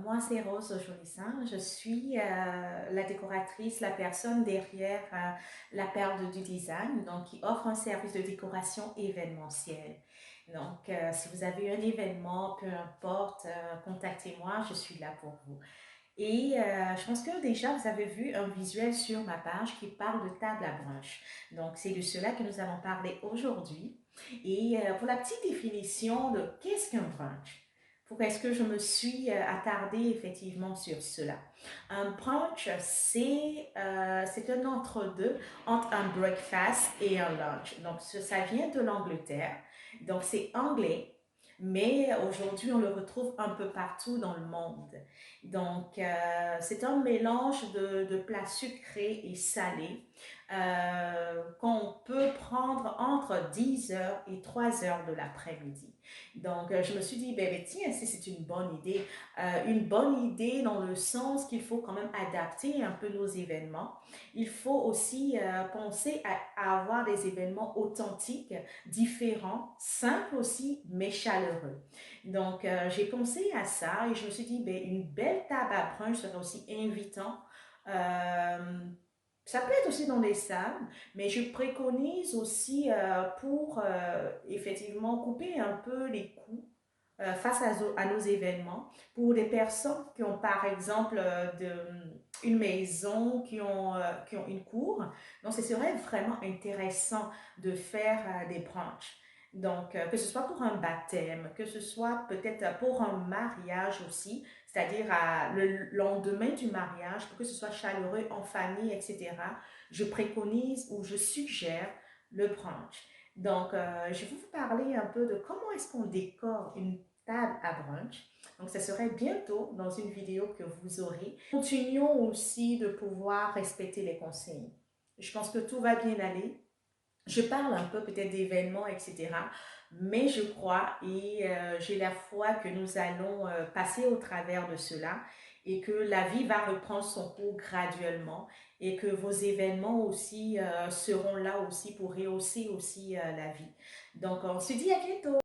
Moi c'est Rose Jolissin, je suis la décoratrice, la personne derrière la perle du design, donc qui offre un service de décoration événementielle. Donc si vous avez un événement, peu importe, contactez-moi, je suis là pour vous. Et je pense que déjà vous avez vu un visuel sur ma page qui parle de table à brunch. Donc c'est de cela que nous allons parler aujourd'hui. Et pour la petite définition de qu'est-ce qu'un brunch? Pourquoi est-ce que je me suis attardée effectivement sur cela? Un brunch, c'est un entre-deux entre un breakfast et un lunch. Donc ça vient de l'Angleterre. Donc c'est anglais, mais aujourd'hui on le retrouve un peu partout dans le monde. Donc c'est un mélange de plats sucrés et salés qu'on peut prendre entre 10 heures et 3 heures de l'après-midi. Donc, je me suis dit, ben, tiens, si c'est une bonne idée dans le sens qu'il faut quand même adapter un peu nos événements. Il faut aussi penser à avoir des événements authentiques, différents, simples aussi, mais chaleureux. Donc, j'ai pensé à ça et je me suis dit, ben, une belle table à brunch serait aussi invitant. Euh, Ça peut être aussi dans les salles, mais je préconise aussi pour effectivement couper un peu les coûts face à nos événements. Pour des personnes qui ont par exemple une maison, qui ont une cour, donc ce serait vraiment intéressant de faire des brunchs. Donc, que ce soit pour un baptême, que ce soit peut-être pour un mariage aussi, c'est-à-dire le lendemain du mariage, pour que ce soit chaleureux en famille, etc., je préconise ou je suggère le brunch. Donc, je vais vous parler un peu de comment est-ce qu'on décore une table à brunch. Donc, ça serait bientôt dans une vidéo que vous aurez. Continuons aussi de pouvoir respecter les consignes. Je pense que tout va bien aller. Je parle un peu peut-être d'événements, etc. Mais je crois et j'ai la foi que nous allons passer au travers de cela et que la vie va reprendre son cours graduellement et que vos événements aussi seront là aussi pour rehausser aussi la vie. Donc, on se dit à bientôt.